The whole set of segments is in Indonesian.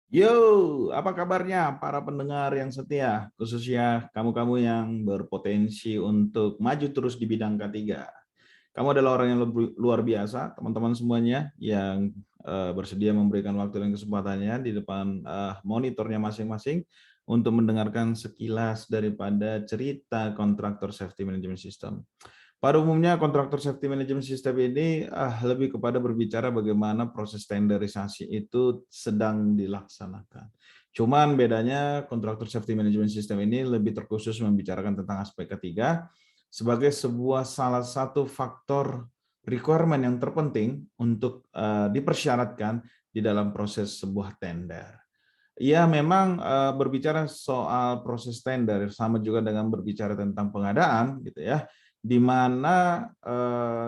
Yo, apa kabarnya para pendengar yang setia, khususnya kamu-kamu yang berpotensi untuk maju terus di bidang K3. Kamu adalah orang yang luar biasa, teman-teman semuanya yang bersedia memberikan waktu dan kesempatannya di depan monitornya masing-masing untuk mendengarkan sekilas daripada cerita kontraktor safety management system. Pada umumnya kontraktor safety management system ini lebih kepada berbicara bagaimana proses standarisasi itu sedang dilaksanakan. Cuman bedanya kontraktor safety management system ini lebih terkhusus membicarakan tentang aspek ketiga sebagai sebuah salah satu faktor requirement yang terpenting untuk dipersyaratkan di dalam proses sebuah tender. Ya, memang berbicara soal proses tender sama juga dengan berbicara tentang pengadaan, gitu ya, di mana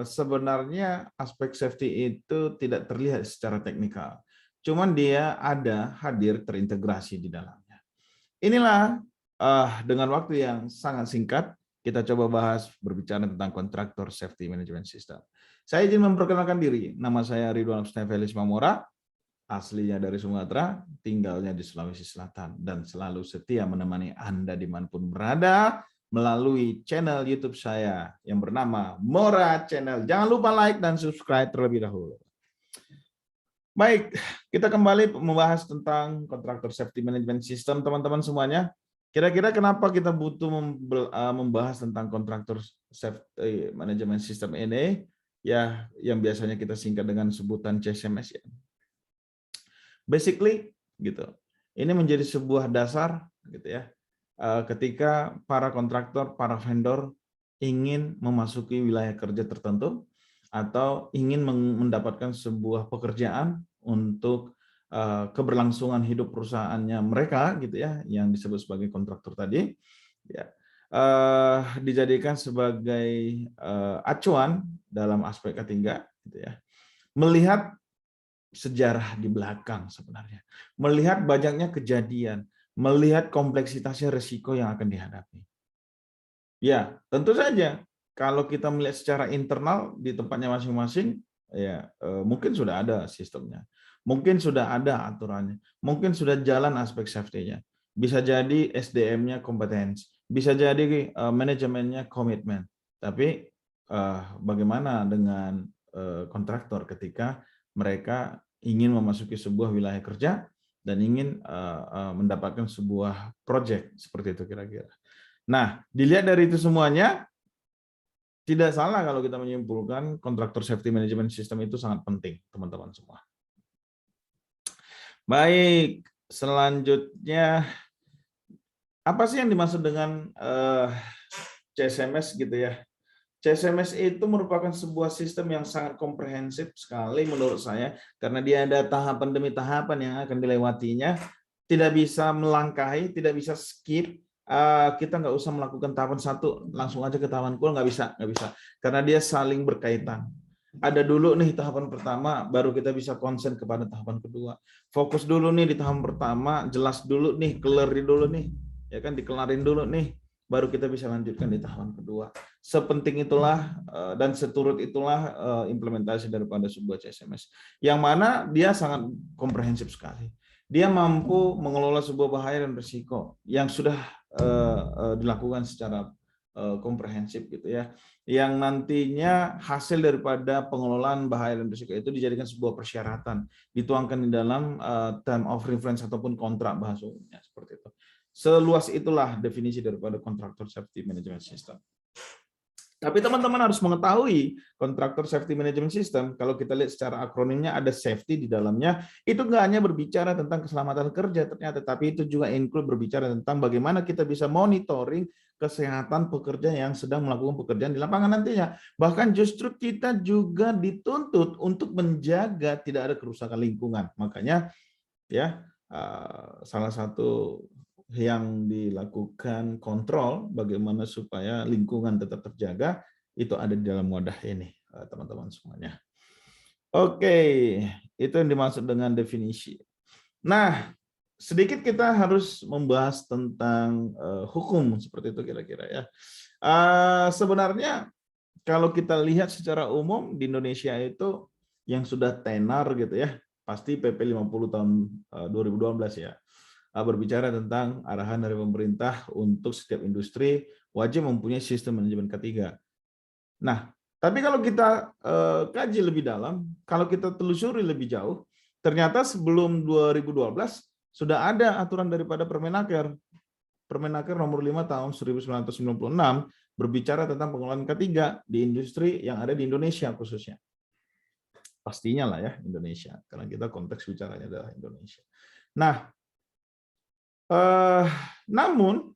sebenarnya aspek safety itu tidak terlihat secara teknikal, cuman dia ada hadir terintegrasi di dalamnya. Inilah dengan waktu yang sangat singkat kita coba bahas berbicara tentang kontraktor safety management system. Saya izin memperkenalkan diri, nama saya Ridwan Stefelis Mamora, aslinya dari Sumatera, tinggalnya di Sulawesi Selatan, dan selalu setia menemani Anda dimanapun berada melalui channel YouTube saya yang bernama Mora Channel. Jangan lupa like dan subscribe terlebih dahulu. Baik, kita kembali membahas tentang kontraktor safety management system, teman-teman semuanya. Kira-kira kenapa kita butuh membahas tentang kontraktor safety management system ini? Ya, yang biasanya kita singkat dengan sebutan CSMS ya. Basically gitu. Ini menjadi sebuah dasar gitu ya. Ketika para kontraktor, para vendor ingin memasuki wilayah kerja tertentu atau ingin mendapatkan sebuah pekerjaan untuk keberlangsungan hidup perusahaannya mereka gitu ya, yang disebut sebagai kontraktor tadi ya. Dijadikan sebagai acuan dalam aspek ketiga gitu ya. Melihat sejarah di belakang sebenarnya. Melihat banyaknya kejadian, melihat kompleksitasnya risiko yang akan dihadapi. Ya, tentu saja kalau kita melihat secara internal di tempatnya masing-masing, ya mungkin sudah ada sistemnya. Mungkin sudah ada aturannya. Mungkin sudah jalan aspek safety-nya. Bisa jadi SDM-nya kompetensi, bisa jadi manajemennya komitmen. Tapi bagaimana dengan kontraktor ketika mereka ingin memasuki sebuah wilayah kerja dan ingin mendapatkan sebuah proyek seperti itu kira-kira. Nah, dilihat dari itu semuanya, tidak salah kalau kita menyimpulkan kontraktor safety management system itu sangat penting, teman-teman semua. Baik, selanjutnya apa sih yang dimaksud dengan CSMS gitu ya? CSMS itu merupakan sebuah sistem yang sangat komprehensif sekali menurut saya, karena dia ada tahapan demi tahapan yang akan dilewatinya, tidak bisa melangkahi, tidak bisa skip. Kita nggak usah melakukan tahapan satu langsung aja ke tahapan kedua, nggak bisa, karena dia saling berkaitan. Ada dulu nih tahapan pertama, baru kita bisa konsen kepada tahapan kedua. Fokus dulu nih di tahapan pertama, jelas dulu nih, clear dulu nih, ya kan, dikelarin dulu nih, baru kita bisa lanjutkan di tahapan kedua. Sepenting itulah dan seturut itulah implementasi daripada sebuah CSMS, yang mana dia sangat komprehensif sekali. Dia mampu mengelola sebuah bahaya dan risiko yang sudah dilakukan secara komprehensif gitu ya, yang nantinya hasil daripada pengelolaan bahaya dan risiko itu dijadikan sebuah persyaratan, dituangkan di dalam term of reference ataupun kontrak bahasa umumnya seperti itu. Seluas itulah definisi daripada kontraktor safety management system. Tapi teman-teman harus mengetahui kontraktor safety management system, kalau kita lihat secara akronimnya ada safety di dalamnya, itu nggak hanya berbicara tentang keselamatan kerja ternyata, tapi itu juga include berbicara tentang bagaimana kita bisa monitoring kesehatan pekerja yang sedang melakukan pekerjaan di lapangan nantinya. Bahkan justru kita juga dituntut untuk menjaga tidak ada kerusakan lingkungan. Makanya ya salah satu yang dilakukan kontrol bagaimana supaya lingkungan tetap terjaga itu ada di dalam wadah ini, teman-teman semuanya. Oke, itu yang dimaksud dengan definisi. Nah, sedikit kita harus membahas tentang hukum seperti itu kira-kira ya. Sebenarnya kalau kita lihat secara umum di Indonesia itu yang sudah tenar gitu ya, pasti PP 50 tahun 2012 ya. Berbicara tentang arahan dari pemerintah untuk setiap industri wajib mempunyai sistem manajemen K3. Nah, tapi kalau kita kaji lebih dalam, kalau kita telusuri lebih jauh, ternyata sebelum 2012 sudah ada aturan daripada Permenaker. Permenaker nomor 5 tahun 1996 berbicara tentang pengelolaan K3 di industri yang ada di Indonesia khususnya. Pastinya lah ya Indonesia, karena kita konteks bicaranya adalah Indonesia. Nah, namun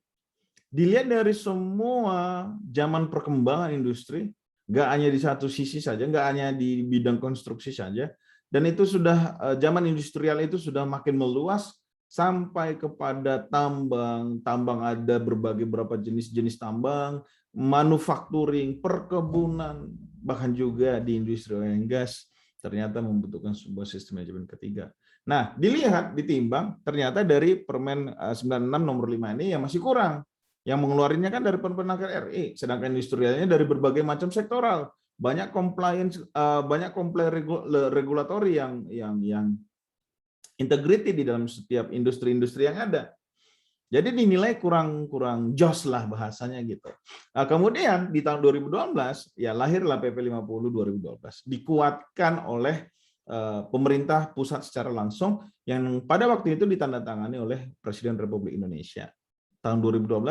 dilihat dari semua zaman perkembangan industri, nggak hanya di satu sisi saja, nggak hanya di bidang konstruksi saja, dan itu sudah zaman industrial itu sudah makin meluas sampai kepada tambang, ada berbagai jenis tambang, manufacturing, perkebunan, bahkan juga di industri oil and gas ternyata membutuhkan sebuah sistem manajemen K3. Nah, dilihat, ditimbang, ternyata dari Permen 96 nomor 5 ini yang masih kurang. Yang mengeluarinya kan dari Permenaker RI, sedangkan industrialnya dari berbagai macam sektoral. Banyak compliance, banyak regulatory yang integrity di dalam setiap industri-industri yang ada. Jadi dinilai kurang jos lah bahasanya gitu. Nah, kemudian di tahun 2012 ya lahirlah PP 50 2012 dikuatkan oleh pemerintah pusat secara langsung yang pada waktu itu ditandatangani oleh Presiden Republik Indonesia. Tahun 2012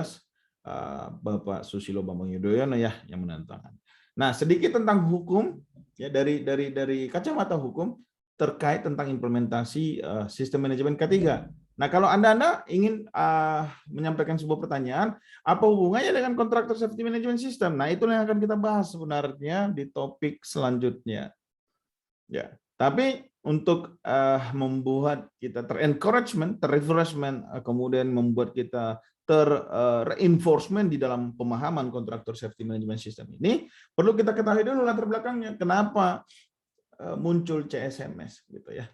Bapak Susilo Bambang Yudhoyono ya yang menandatangani. Nah, sedikit tentang hukum ya dari kacamata hukum terkait tentang implementasi sistem manajemen K3. Nah, kalau Anda ingin menyampaikan sebuah pertanyaan, apa hubungannya dengan Contractor Safety Management System? Nah, itulah yang akan kita bahas sebenarnya di topik selanjutnya. Ya, tapi untuk membuat kita ter-encouragement, ter-refreshment, kemudian membuat kita ter-reinforcement di dalam pemahaman Contractor Safety Management System ini, perlu kita ketahui dulu latar belakangnya. Kenapa muncul CSMS gitu ya?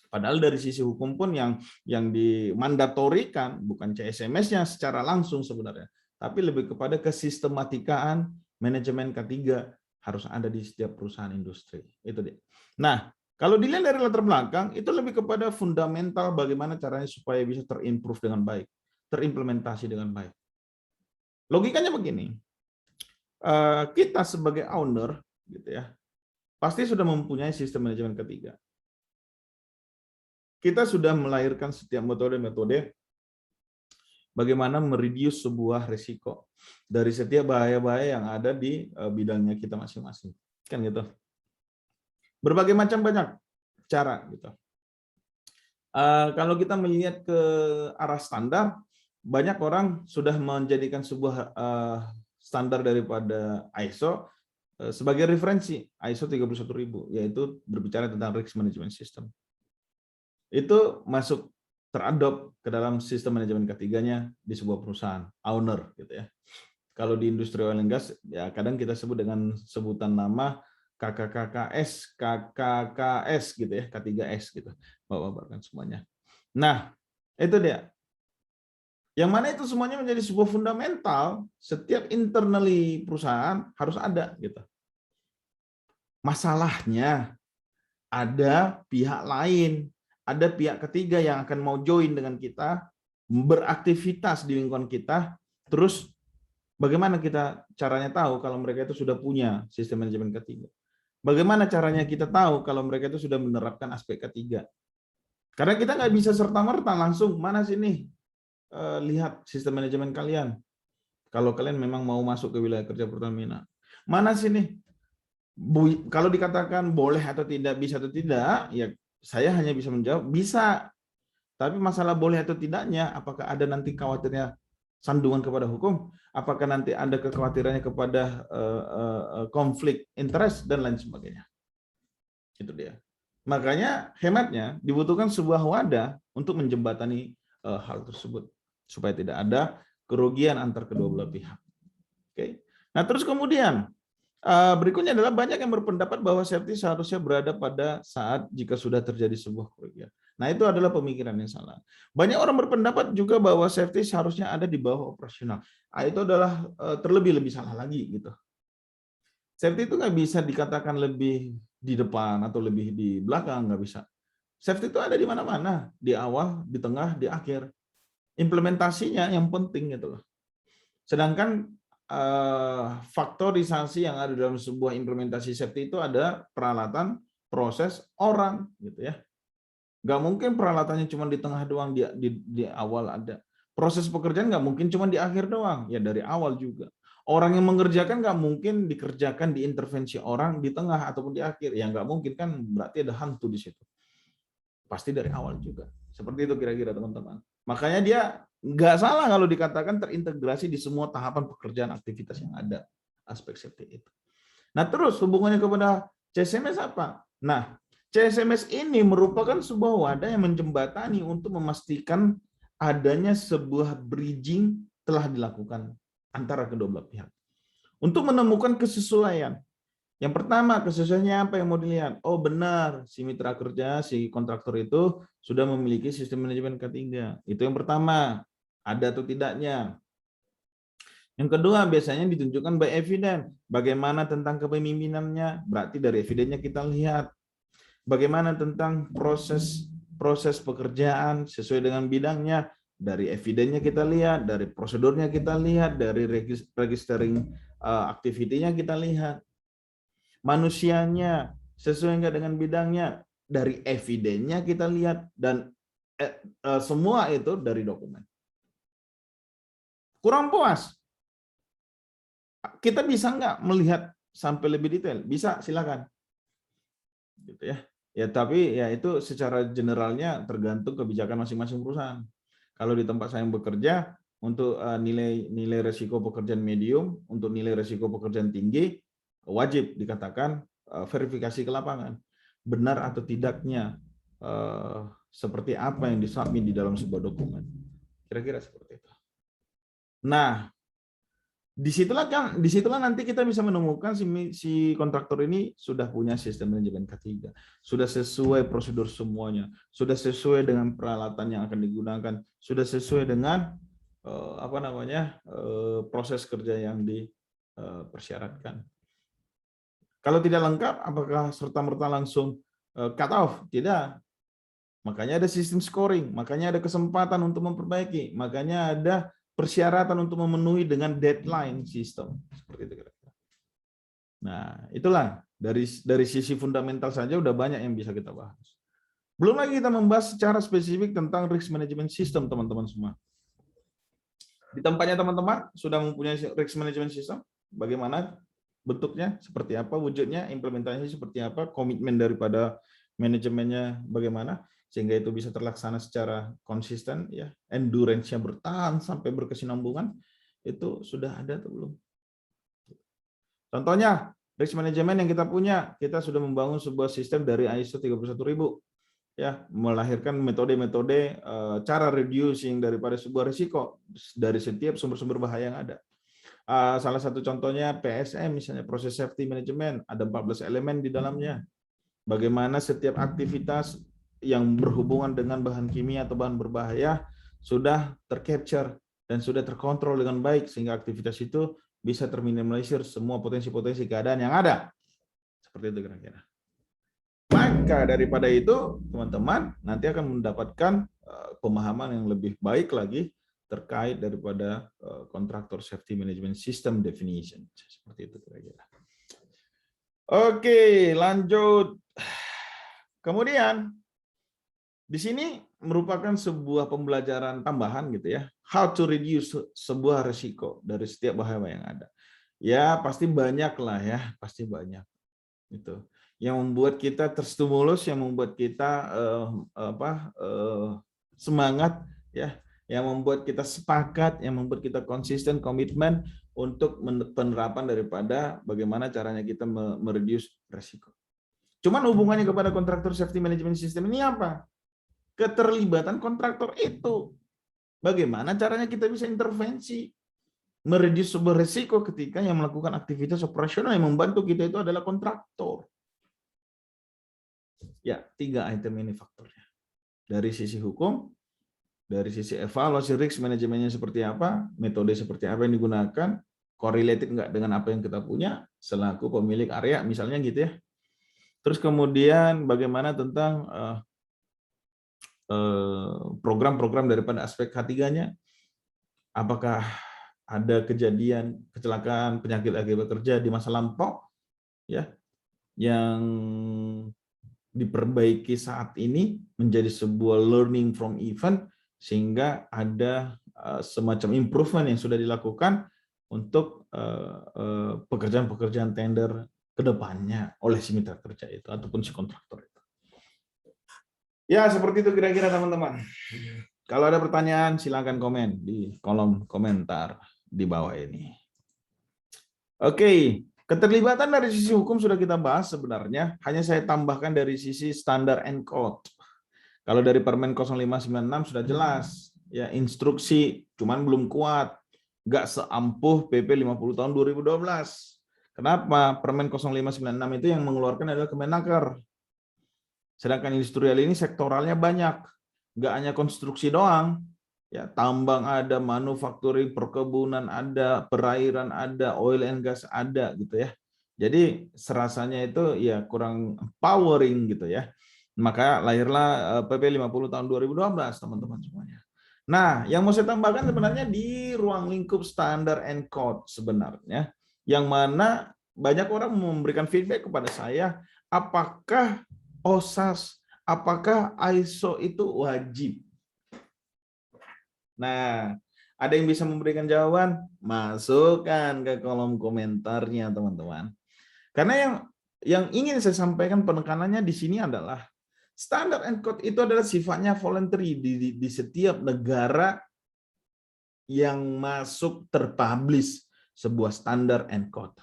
Padahal dari sisi hukum pun yang dimandatorikan bukan CSMS-nya secara langsung sebenarnya, tapi lebih kepada kesistematikaan manajemen K3 harus ada di setiap perusahaan industri. Itu dia. Nah, kalau dilihat dari latar belakang, itu lebih kepada fundamental bagaimana caranya supaya bisa terimprove dengan baik, terimplementasi dengan baik. Logikanya begini, kita sebagai owner, gitu ya, pasti sudah mempunyai sistem manajemen K3. Kita sudah melahirkan setiap metode-metode bagaimana mereduce sebuah risiko dari setiap bahaya-bahaya yang ada di bidangnya kita masing-masing. Kan gitu. Berbagai macam banyak cara gitu. Kalau kita melihat ke arah standar, banyak orang sudah menjadikan sebuah standar daripada ISO sebagai referensi ISO 31000, yaitu berbicara tentang risk management system. Itu masuk teradop ke dalam sistem manajemen K3-nya di sebuah perusahaan, owner gitu ya. Kalau di industri oil and gas ya kadang kita sebut dengan sebutan nama KKKS gitu ya, K3S gitu. Bapak-bapak kan semuanya. Nah, itu dia. Yang mana itu semuanya menjadi sebuah fundamental, setiap internally perusahaan harus ada gitu. Masalahnya ada pihak lain, ada pihak ketiga yang akan mau join dengan kita, beraktivitas di lingkungan kita, terus bagaimana kita caranya tahu kalau mereka itu sudah punya sistem manajemen K3? Bagaimana caranya kita tahu kalau mereka itu sudah menerapkan aspek K3? Karena kita nggak bisa serta-merta langsung, mana sini lihat sistem manajemen kalian. Kalau kalian memang mau masuk ke wilayah kerja Pertamina. Mana sini? Kalau dikatakan boleh atau tidak, bisa atau tidak, ya saya hanya bisa menjawab, bisa. Tapi masalah boleh atau tidaknya, apakah ada nanti khawatirnya sandungan kepada hukum? Apakah nanti ada kekhawatirannya kepada konflik interest dan lain sebagainya? Itu dia. Makanya hematnya dibutuhkan sebuah wadah untuk menjembatani hal tersebut supaya tidak ada kerugian antar kedua belah pihak. Oke. Nah, terus kemudian berikutnya adalah banyak yang berpendapat bahwa safety seharusnya berada pada saat jika sudah terjadi sebuah kerugian. Nah, itu adalah pemikiran yang salah. Banyak orang berpendapat juga bahwa safety seharusnya ada di bawah operasional. Nah, itu adalah terlebih-lebih salah lagi gitu. Safety itu nggak bisa dikatakan lebih di depan atau lebih di belakang, nggak bisa. Safety itu ada di mana-mana, di awal, di tengah, di akhir. Implementasinya yang penting gitu loh. Sedangkan faktorisasi yang ada dalam sebuah implementasi safety itu ada peralatan, proses, orang gitu ya. Nggak mungkin peralatannya cuma di tengah doang, di awal ada. Proses pekerjaan nggak mungkin cuma di akhir doang, ya dari awal juga. Orang yang mengerjakan nggak mungkin dikerjakan di intervensi orang di tengah ataupun di akhir. Ya nggak mungkin kan, berarti ada hantu di situ. Pasti dari awal juga. Seperti itu kira-kira teman-teman. Makanya dia nggak salah kalau dikatakan terintegrasi di semua tahapan pekerjaan aktivitas yang ada aspek safety itu. Nah terus hubungannya kepada CSMS apa? Nah CSMS ini merupakan sebuah wadah yang menjembatani untuk memastikan adanya sebuah bridging telah dilakukan antara kedua belah pihak untuk menemukan kesesuaian. Yang pertama, kesesuaiannya apa yang mau dilihat? Oh benar, si mitra kerja, si kontraktor itu sudah memiliki sistem manajemen K3. Itu yang pertama, ada atau tidaknya. Yang kedua, biasanya ditunjukkan by evidence. Bagaimana tentang kepemimpinannya? Berarti dari evidennya kita lihat. Bagaimana tentang proses pekerjaan sesuai dengan bidangnya? Dari evidennya kita lihat, dari prosedurnya kita lihat, dari registering activity-nya kita lihat. Manusianya sesuai nggak dengan bidangnya, dari evidennya kita lihat, dan semua itu dari dokumen. Kurang puas, kita bisa nggak melihat sampai lebih detail? Bisa, silakan. Gitu ya. Ya tapi ya itu secara generalnya tergantung kebijakan masing-masing perusahaan. Kalau di tempat saya yang bekerja, untuk nilai resiko pekerjaan medium, untuk nilai resiko pekerjaan tinggi, wajib dikatakan verifikasi ke lapangan. Benar atau tidaknya seperti apa yang disubmit di dalam sebuah dokumen. Kira-kira seperti itu. Nah, disitulah nanti kita bisa menemukan si kontraktor ini sudah punya sistem manajemen K3, sudah sesuai prosedur semuanya, sudah sesuai dengan peralatan yang akan digunakan, sudah sesuai dengan proses kerja yang dipersyaratkan. Kalau tidak lengkap, apakah serta-merta langsung cut off? Tidak. Makanya ada sistem scoring, makanya ada kesempatan untuk memperbaiki, makanya ada persyaratan untuk memenuhi dengan deadline sistem. Seperti itu. Nah, itulah dari sisi fundamental saja udah banyak yang bisa kita bahas. Belum lagi kita membahas secara spesifik tentang risk management system, teman-teman semua. Di tempatnya teman-teman sudah mempunyai risk management system, bagaimana bentuknya, seperti apa wujudnya, implementasinya seperti apa, komitmen daripada manajemennya bagaimana, sehingga itu bisa terlaksana secara konsisten, ya, endurance-nya bertahan sampai berkesinambungan, itu sudah ada atau belum? Contohnya, risk management yang kita punya, kita sudah membangun sebuah sistem dari ISO 31000, ya, melahirkan metode-metode cara reducing daripada sebuah risiko dari setiap sumber-sumber bahaya yang ada. Salah satu contohnya PSM, misalnya proses safety management, ada 14 elemen di dalamnya. Bagaimana setiap aktivitas yang berhubungan dengan bahan kimia atau bahan berbahaya sudah tercapture dan sudah terkontrol dengan baik sehingga aktivitas itu bisa terminimalisir semua potensi-potensi keadaan yang ada. Seperti itu kira-kira. Maka daripada itu, teman-teman nanti akan mendapatkan pemahaman yang lebih baik lagi terkait daripada kontraktor safety management system definition. Seperti itu kira-kira. Oke, lanjut. Kemudian di sini merupakan sebuah pembelajaran tambahan gitu ya. How to reduce sebuah risiko dari setiap bahaya yang ada. Ya, pasti banyak lah ya, pasti banyak. Itu yang membuat kita terstimulus, yang membuat kita semangat ya, yang membuat kita sepakat, yang membuat kita konsisten, komitmen untuk penerapan daripada bagaimana caranya kita mereduce risiko. Cuman hubungannya kepada kontraktor safety management system ini apa? Keterlibatan kontraktor itu. Bagaimana caranya kita bisa intervensi, mereduce sebuah risiko ketika yang melakukan aktivitas operasional yang membantu kita itu adalah kontraktor. Ya, 3 item ini faktornya. Dari sisi hukum, dari sisi evaluasi risk manajemennya seperti apa, metode seperti apa yang digunakan, correlated nggak dengan apa yang kita punya, selaku pemilik area, misalnya gitu ya. Terus kemudian bagaimana tentang program-program daripada aspek K3-nya? Apakah ada kejadian kecelakaan penyakit akibat kerja di masa lampau ya yang diperbaiki saat ini menjadi sebuah learning from event sehingga ada semacam improvement yang sudah dilakukan untuk pekerjaan-pekerjaan tender ke depannya oleh si mitra kerja itu ataupun si kontraktor itu. Ya, seperti itu kira-kira teman-teman. Kalau ada pertanyaan silakan komen di kolom komentar di bawah ini. Oke, keterlibatan dari sisi hukum sudah kita bahas sebenarnya, hanya saya tambahkan dari sisi standar and code. Kalau dari Permen 0596 sudah jelas, ya instruksi cuman belum kuat, nggak seampuh PP 50 tahun 2012. Kenapa? Permen 0596 itu yang mengeluarkan adalah Kemenaker. Sedangkan industrial ini sektoralnya banyak, nggak hanya konstruksi doang, ya tambang ada, manufacturing, perkebunan ada, perairan ada, oil and gas ada gitu ya. Jadi serasanya itu ya kurang empowering gitu ya. Maka lahirlah PP 50 tahun 2012 teman-teman semuanya. Nah, yang mau saya tambahkan sebenarnya di ruang lingkup standar and code sebenarnya, yang mana banyak orang memberikan feedback kepada saya, apakah OSAS, apakah ISO itu wajib? Nah, ada yang bisa memberikan jawaban? Masukkan ke kolom komentarnya, teman-teman. Karena yang ingin saya sampaikan penekanannya di sini adalah standard and code itu adalah sifatnya voluntary di setiap negara yang masuk terpublish sebuah standard and code.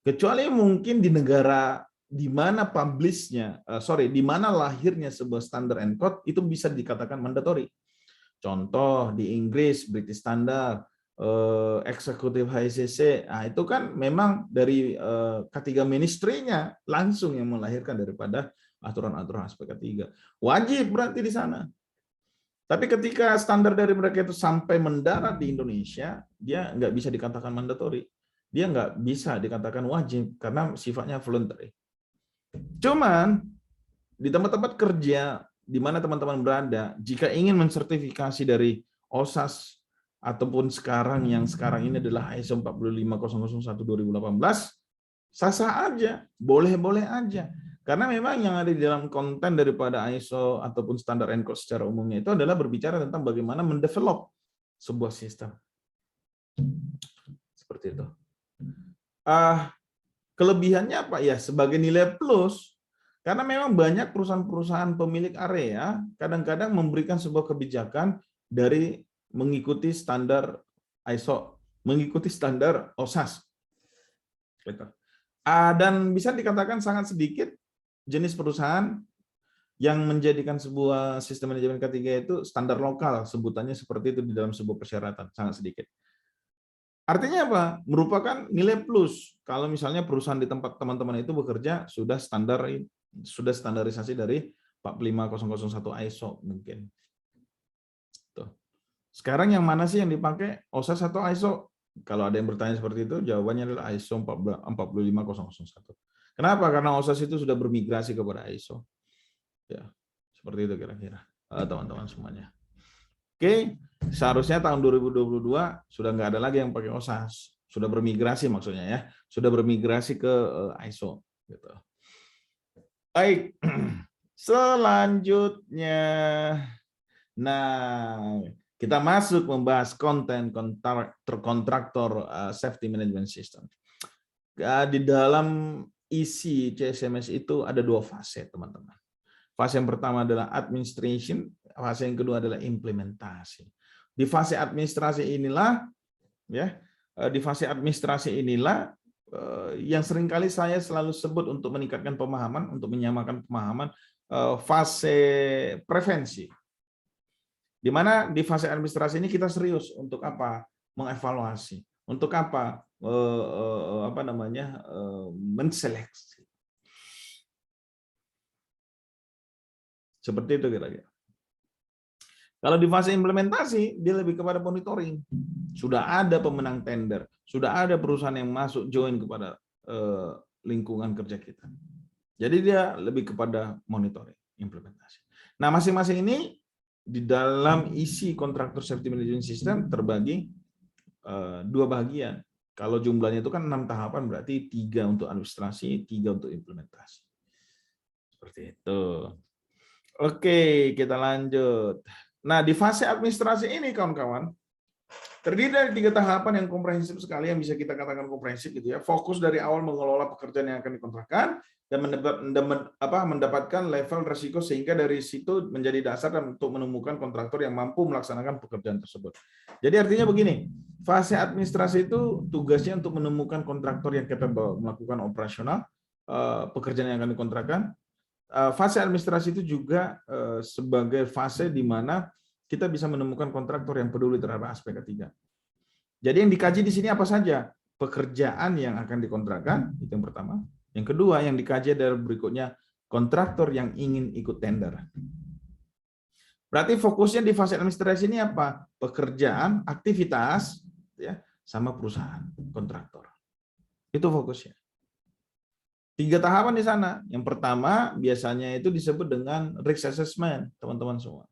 Kecuali mungkin di negara di mana publishnya, di mana lahirnya sebuah standard and code itu bisa dikatakan mandatory. Contoh di Inggris British Standard, eksekutif HICC, nah itu kan memang dari K3 ministry-nya langsung yang melahirkan daripada aturan-aturan aspek K3. Wajib berarti di sana. Tapi ketika standar dari mereka itu sampai mendarat di Indonesia, dia nggak bisa dikatakan mandatory. Dia nggak bisa dikatakan wajib karena sifatnya voluntary. Cuman di tempat-tempat kerja di mana teman-teman berada, jika ingin mensertifikasi dari OSAS ataupun sekarang ini adalah ISO 45001/2018, sah-sah aja, boleh-boleh aja. Karena memang yang ada di dalam konten daripada ISO ataupun standar and code secara umumnya itu adalah berbicara tentang bagaimana mendevelop sebuah sistem. Seperti itu. Kelebihannya apa ya? Sebagai nilai plus, karena memang banyak perusahaan-perusahaan pemilik area kadang-kadang memberikan sebuah kebijakan dari mengikuti standar ISO, mengikuti standar OSAS. Dan bisa dikatakan sangat sedikit jenis perusahaan yang menjadikan sebuah sistem manajemen K3 itu standar lokal, sebutannya seperti itu di dalam sebuah persyaratan, sangat sedikit. Artinya apa? Merupakan nilai plus kalau misalnya perusahaan di tempat teman-teman itu bekerja sudah standarisasi dari 45001 ISO mungkin. Tuh. Sekarang yang mana sih yang dipakai, OSAS atau ISO? Kalau ada yang bertanya seperti itu, jawabannya adalah ISO 45001. Kenapa? Karena OSAS itu sudah bermigrasi kepada ISO. Ya, seperti itu kira-kira, teman-teman semuanya. Oke, seharusnya tahun 2022 sudah nggak ada lagi yang pakai OSAS, sudah bermigrasi maksudnya ya, sudah bermigrasi ke ISO. Gitu. Baik, selanjutnya, nah kita masuk membahas konten kontraktor safety management system. Di dalam isi CSMS itu ada 2 fase, teman-teman. Fase yang pertama adalah administration, fase yang kedua adalah implementasi. Di fase administrasi inilah, yang seringkali saya selalu sebut untuk meningkatkan pemahaman, untuk menyamakan pemahaman, fase prevensi. Di mana di fase administrasi ini kita serius untuk apa? Mengevaluasi. Untuk apa? Menseleksi. Seperti itu kira-kira. Kalau di fase implementasi, dia lebih kepada monitoring. Sudah ada pemenang tender, sudah ada perusahaan yang masuk join kepada lingkungan kerja kita. Jadi dia lebih kepada monitoring, implementasi. Nah, masing-masing ini di dalam isi kontraktor safety management system terbagi dua bagian. Kalau jumlahnya itu kan 6 tahapan, berarti 3 untuk administrasi, 3 untuk implementasi. Seperti itu. Oke, kita lanjut. Nah, di fase administrasi ini, kawan-kawan, terdiri dari 3 tahapan yang komprehensif sekali, yang bisa kita katakan komprehensif gitu ya. Fokus dari awal mengelola pekerjaan yang akan dikontrakkan dan mendapatkan level resiko, sehingga dari situ menjadi dasar untuk menemukan kontraktor yang mampu melaksanakan pekerjaan tersebut. Jadi artinya begini, fase administrasi itu tugasnya untuk menemukan kontraktor yang capable melakukan operasional pekerjaan yang akan dikontrakkan. Fase administrasi itu juga sebagai fase di mana kita bisa menemukan kontraktor yang peduli terhadap aspek ketiga. Jadi yang dikaji di sini apa saja? Pekerjaan yang akan dikontrakkan, itu yang pertama. Yang kedua, yang dikaji adalah berikutnya, kontraktor yang ingin ikut tender. Berarti fokusnya di fase administrasi ini apa? Pekerjaan, aktivitas, ya, sama perusahaan, kontraktor. Itu fokusnya. 3 tahapan di sana. Yang pertama biasanya itu disebut dengan risk assessment, teman-teman semua.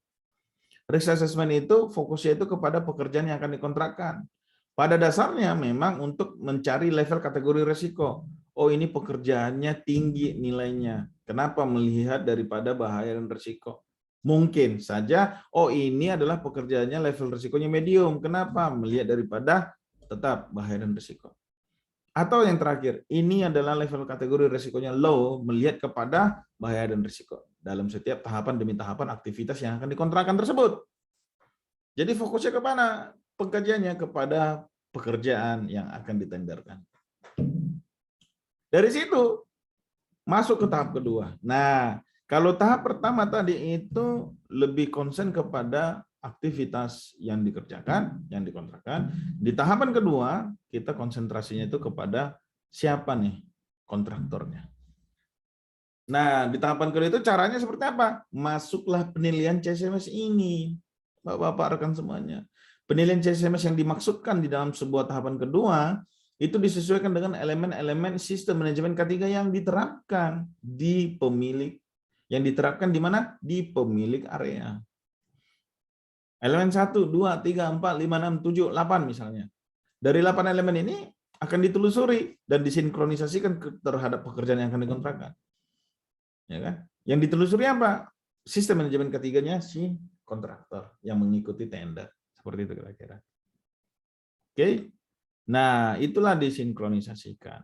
Risk assessment itu fokusnya itu kepada pekerjaan yang akan dikontrakkan. Pada dasarnya memang untuk mencari level kategori risiko. Oh, ini pekerjaannya tinggi nilainya. Kenapa? Melihat daripada bahaya dan risiko. Mungkin saja, oh ini adalah pekerjaannya level risikonya medium. Kenapa? Melihat daripada tetap bahaya dan risiko. Atau yang terakhir, ini adalah level kategori risikonya low, melihat kepada bahaya dan risiko dalam setiap tahapan demi tahapan aktivitas yang akan dikontrakkan tersebut. Jadi fokusnya ke mana? Pekerjaannya kepada pekerjaan yang akan ditenderkan. Dari situ masuk ke tahap kedua. Nah, kalau tahap pertama tadi itu lebih konsen kepada aktivitas yang dikerjakan, yang dikontrakkan. Di tahapan kedua, kita konsentrasinya itu kepada siapa nih kontraktornya. Nah, di tahapan kedua itu caranya seperti apa? Masuklah penilaian CSMS ini, Bapak-bapak rekan semuanya. Penilaian CSMS yang dimaksudkan di dalam sebuah tahapan kedua, itu disesuaikan dengan elemen-elemen sistem manajemen K3 yang diterapkan di pemilik. Yang diterapkan di mana? Di pemilik area. Elemen 1, 2, 3, 4, 5, 6, 7, 8 misalnya. Dari 8 elemen ini akan ditelusuri dan disinkronisasikan terhadap pekerjaan yang akan dikontrakkan. Ya kan? Yang ditelusuri apa? Sistem manajemen ketiganya si kontraktor yang mengikuti tender. Seperti itu kira-kira. Oke. Nah, itulah disinkronisasikan.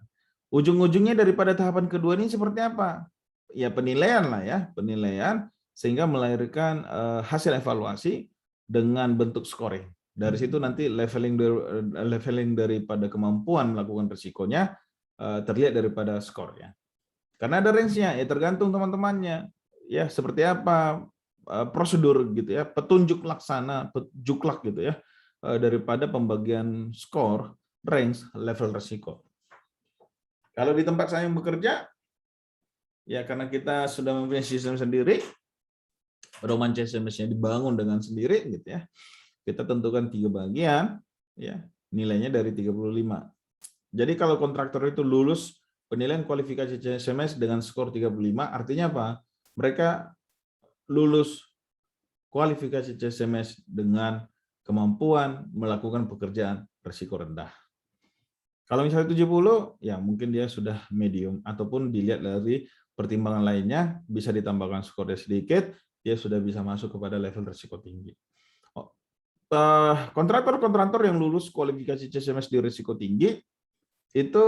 Ujung-ujungnya daripada tahapan kedua ini seperti apa? Ya penilaian lah ya, penilaian sehingga melahirkan hasil evaluasi dengan bentuk scoring. Dari situ nanti leveling daripada kemampuan melakukan risikonya terlihat daripada skornya. Karena ada range-nya, ya tergantung teman-temannya. Ya seperti apa prosedur gitu ya, petunjuk laksana, juklak gitu ya, daripada pembagian skor, range, level risiko. Kalau di tempat saya yang bekerja, ya karena kita sudah mempunyai sistem sendiri, pedoman CSMS-nya dibangun dengan sendiri gitu ya. Kita tentukan 3 bagian ya, nilainya dari 35. Jadi kalau kontraktor itu lulus penilaian kualifikasi CSMS dengan skor 35, artinya apa? Mereka lulus kualifikasi CSMS dengan kemampuan melakukan pekerjaan risiko rendah. Kalau misalnya 70, ya mungkin dia sudah medium, ataupun dilihat dari pertimbangan lainnya, bisa ditambahkan skornya sedikit, dia sudah bisa masuk kepada level risiko tinggi. Kontraktor-kontraktor yang lulus kualifikasi CSMS di risiko tinggi, itu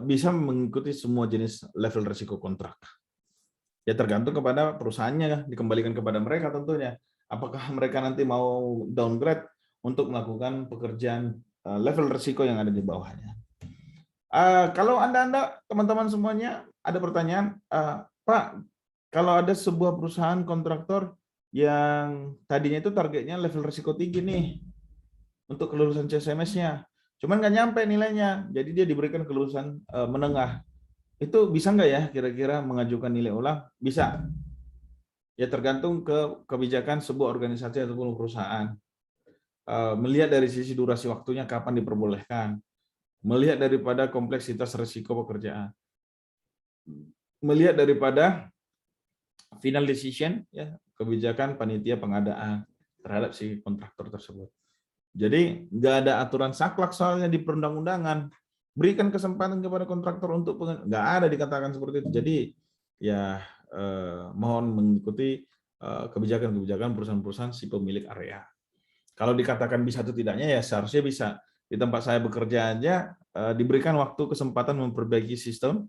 bisa mengikuti semua jenis level risiko kontrak. Ya tergantung kepada perusahaannya, dikembalikan kepada mereka tentunya. Apakah mereka nanti mau downgrade untuk melakukan pekerjaan level risiko yang ada di bawahnya. Kalau Anda teman-teman semuanya ada pertanyaan, Pak, kalau ada sebuah perusahaan kontraktor yang tadinya itu targetnya level risiko tinggi nih untuk kelulusan CSMS-nya, cuman nggak nyampe nilainya, jadi dia diberikan kelulusan menengah. Itu bisa nggak ya kira-kira mengajukan nilai ulang? Bisa. Ya tergantung ke kebijakan sebuah organisasi ataupun perusahaan. Melihat dari sisi durasi waktunya kapan diperbolehkan, melihat daripada kompleksitas risiko pekerjaan. melihat daripada final decision, ya, kebijakan panitia pengadaan terhadap si kontraktor tersebut. Jadi nggak ada aturan saklek soalnya di perundang-undangan. Berikan kesempatan kepada kontraktor untuk nggak ada dikatakan seperti itu. Jadi ya mohon mengikuti kebijakan-kebijakan perusahaan-perusahaan si pemilik area. Kalau dikatakan bisa atau tidaknya ya seharusnya bisa. Di tempat saya bekerja aja diberikan waktu kesempatan memperbaiki sistem,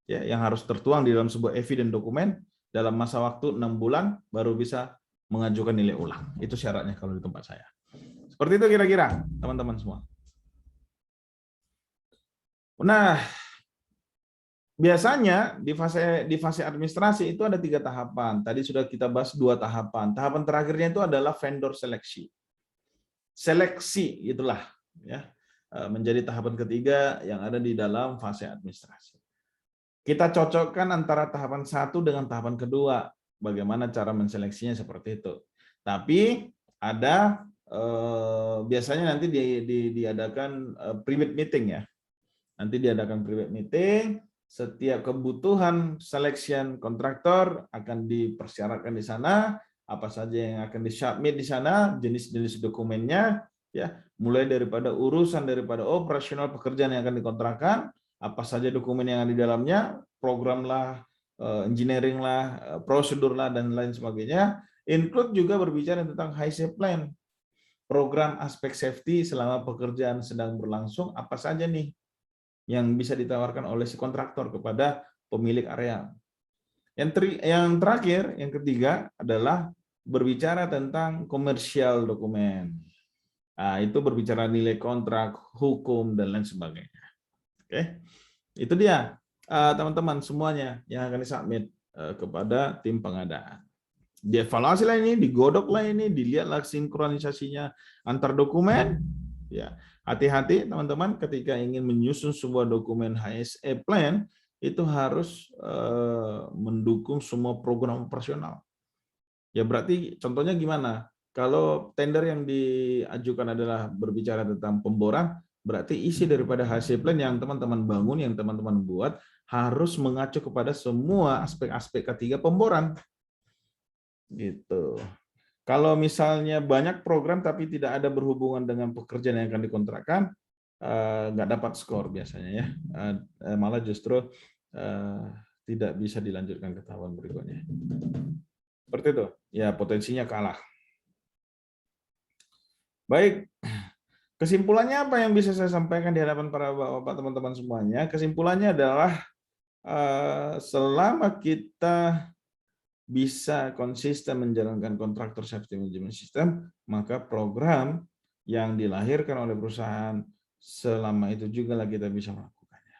ya, yang harus tertuang di dalam sebuah EV dan dokumen dalam masa waktu 6 bulan baru bisa mengajukan nilai ulang. Itu syaratnya kalau di tempat saya. Seperti itu kira-kira teman-teman semua. Nah, biasanya di fase administrasi itu ada 3 tahapan. Tadi sudah kita bahas 2 tahapan. Tahapan terakhirnya itu adalah vendor seleksi. Seleksi itulah, ya, menjadi tahapan ketiga yang ada di dalam fase administrasi. Kita cocokkan antara tahapan 1 dengan tahapan kedua. Bagaimana cara menseleksinya seperti itu. Tapi ada biasanya nanti diadakan private meeting, ya. Nanti diadakan private meeting, setiap kebutuhan selection kontraktor akan dipersyaratkan di sana, apa saja yang akan disubmit di sana, jenis-jenis dokumennya, ya, mulai daripada urusan daripada operasional pekerjaan yang akan dikontrakkan, apa saja dokumen yang ada di dalamnya, program lah, engineering lah, prosedur lah, dan lain sebagainya. Include juga berbicara tentang high safety plan, program aspek safety selama pekerjaan sedang berlangsung, apa saja nih yang bisa ditawarkan oleh si kontraktor kepada pemilik area. Yang terakhir, yang ketiga adalah berbicara tentang komersial dokumen. Nah, itu berbicara nilai kontrak, hukum, dan lain sebagainya. Oke, itu dia teman-teman semuanya yang akan disubmit kepada tim pengadaan. Dievaluasi lah ini, digodok lah ini, dilihatlah sinkronisasinya antar dokumen. Ya, hati-hati teman-teman ketika ingin menyusun sebuah dokumen HSE plan, itu harus mendukung semua program operasional. Ya berarti contohnya gimana? Kalau tender yang diajukan adalah berbicara tentang pemboran, berarti isi daripada HSE plan yang teman-teman bangun, yang teman-teman buat, harus mengacu kepada semua aspek-aspek ketiga pemboran. Gitu. Kalau misalnya banyak program tapi tidak ada berhubungan dengan pekerjaan yang akan dikontrakkan, nggak dapat skor biasanya, ya. Malah justru tidak bisa dilanjutkan ke tahapan berikutnya. Seperti itu. Ya, potensinya kalah. Baik. Kesimpulannya apa yang bisa saya sampaikan di hadapan para bapak teman-teman semuanya? Kesimpulannya adalah selama kita bisa konsisten menjalankan kontraktor safety management system, maka program yang dilahirkan oleh perusahaan selama itu juga lah kita bisa melakukannya.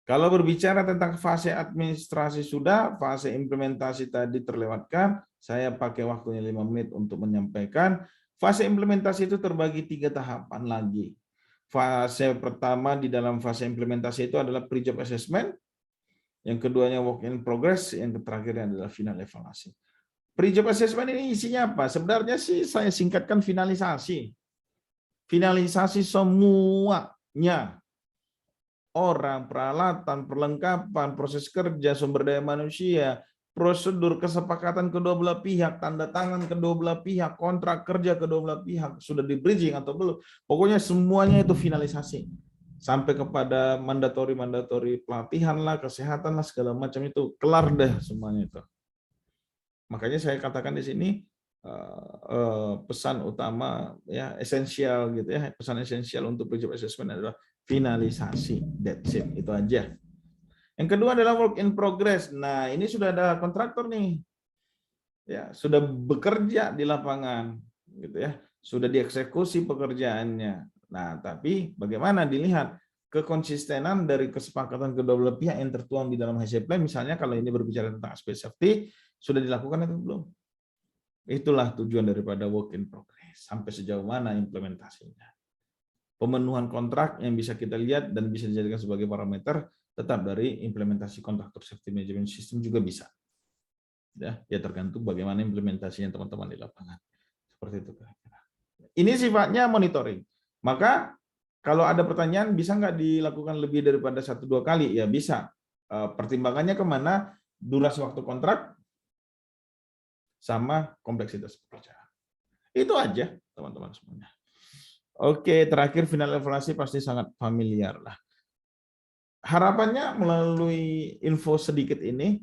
Kalau berbicara tentang fase administrasi sudah, fase implementasi tadi terlewatkan, saya pakai waktunya 5 menit untuk menyampaikan. Fase implementasi itu terbagi 3 tahapan lagi. Fase pertama di dalam fase implementasi itu adalah pre-job assessment, yang keduanya work in progress, yang terakhirnya adalah final evaluasi. Pre-job assessment ini isinya apa? Sebenarnya sih saya singkatkan finalisasi. Finalisasi semuanya. Orang, peralatan, perlengkapan, proses kerja, sumber daya manusia, prosedur, kesepakatan kedua belah pihak, tanda tangan kedua belah pihak, kontrak kerja kedua belah pihak, sudah di bridging atau belum. Pokoknya semuanya itu finalisasi. Sampai kepada mandatori pelatihan lah, kesehatan lah, segala macam itu kelar deh semuanya itu. Makanya saya katakan di sini pesan utama, ya, esensial gitu, ya, pesan esensial untuk pre-job assessment adalah finalisasi. That's it, itu aja. Yang kedua adalah work in progress. Nah, ini sudah ada kontraktor nih, ya, sudah bekerja di lapangan, gitu ya, sudah dieksekusi pekerjaannya. Nah, tapi bagaimana dilihat kekonsistenan dari kesepakatan kedua belah pihak yang tertuang di dalam HSE plan, misalnya kalau ini berbicara tentang aspek safety, sudah dilakukan atau belum? Itulah tujuan daripada work in progress. Sampai sejauh mana implementasinya. Pemenuhan kontrak yang bisa kita lihat dan bisa dijadikan sebagai parameter tetap dari implementasi kontraktor safety management system juga bisa. Ya tergantung bagaimana implementasinya teman-teman di lapangan. Seperti itu. Ini sifatnya monitoring. Maka kalau ada pertanyaan, bisa nggak dilakukan lebih daripada 1-2 kali? Ya bisa. pertimbangannya kemana? Durasi waktu kontrak sama kompleksitas pekerjaan. Itu aja, teman-teman semuanya. Oke, terakhir final evaluasi pasti sangat familiar lah. Harapannya melalui info sedikit ini,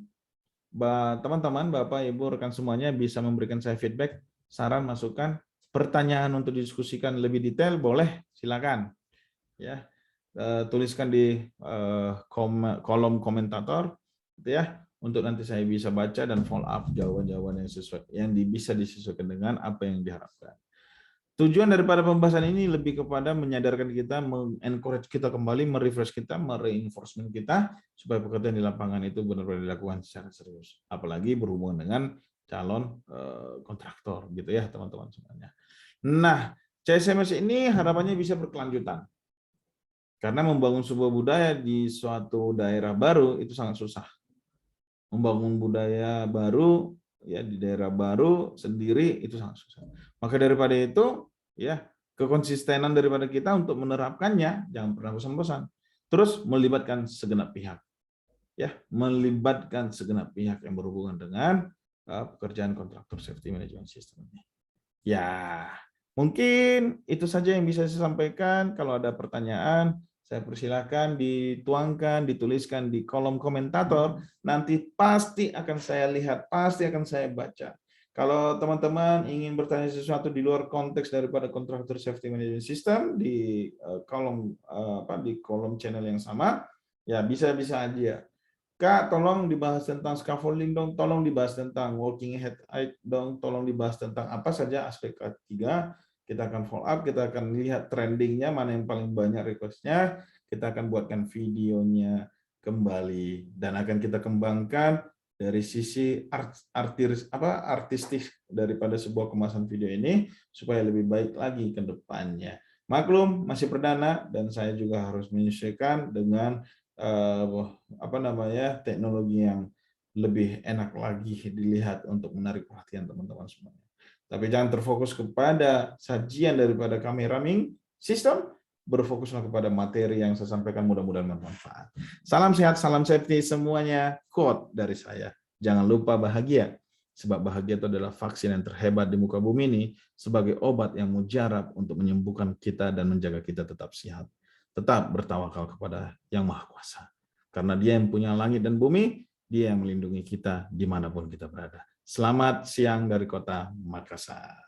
teman-teman, Bapak, Ibu, rekan semuanya bisa memberikan saya feedback, saran, masukan, pertanyaan untuk didiskusikan lebih detail, boleh, silakan. Ya, tuliskan di kolom komentator, gitu ya, untuk nanti saya bisa baca dan follow up jawaban-jawaban yang sesuai, yang bisa disesuaikan dengan apa yang diharapkan. Tujuan daripada pembahasan ini lebih kepada menyadarkan kita, mengencourage kita kembali, merefresh kita, mereinforcement kita, supaya pekerjaan di lapangan itu benar-benar dilakukan secara serius. Apalagi berhubungan dengan calon kontraktor, gitu ya teman-teman semuanya. Nah, CSMS ini harapannya bisa berkelanjutan. Karena membangun sebuah budaya di suatu daerah baru itu sangat susah. Membangun budaya baru ya di daerah baru sendiri itu sangat susah. Maka daripada itu ya kekonsistenan daripada kita untuk menerapkannya jangan pernah bosan-bosan. Terus melibatkan segenap pihak. Ya, melibatkan segenap pihak yang berhubungan dengan pekerjaan kontraktor safety management system ini. Ya, mungkin itu saja yang bisa saya sampaikan. Kalau ada pertanyaan, saya persilakan dituangkan, dituliskan di kolom komentator. Nanti pasti akan saya lihat, pasti akan saya baca. Kalau teman-teman ingin bertanya sesuatu di luar konteks daripada kontraktor safety management system di kolom channel yang sama, ya bisa-bisa aja. Kak, tolong dibahas tentang scaffolding dong, tolong dibahas tentang walking head dong, tolong dibahas tentang apa saja aspek ketiga. Kita akan follow up, kita akan lihat trendingnya, mana yang paling banyak requestnya, kita akan buatkan videonya kembali, dan akan kita kembangkan dari sisi artistik daripada sebuah kemasan video ini, supaya lebih baik lagi ke depannya. Maklum, masih perdana, dan saya juga harus menyesuaikan dengan teknologi yang lebih enak lagi dilihat untuk menarik perhatian teman-teman semuanya. Tapi jangan terfokus kepada sajian daripada kami running system, berfokuslah kepada materi yang saya sampaikan, mudah-mudahan bermanfaat. Salam sehat, salam safety semuanya. Quote dari saya, jangan lupa bahagia, sebab bahagia itu adalah vaksin yang terhebat di muka bumi ini, sebagai obat yang mujarab untuk menyembuhkan kita dan menjaga kita tetap sehat. Tetap bertawakal kepada Yang Maha Kuasa. Karena Dia yang punya langit dan bumi, Dia yang melindungi kita dimanapun kita berada. Selamat siang dari kota Makassar.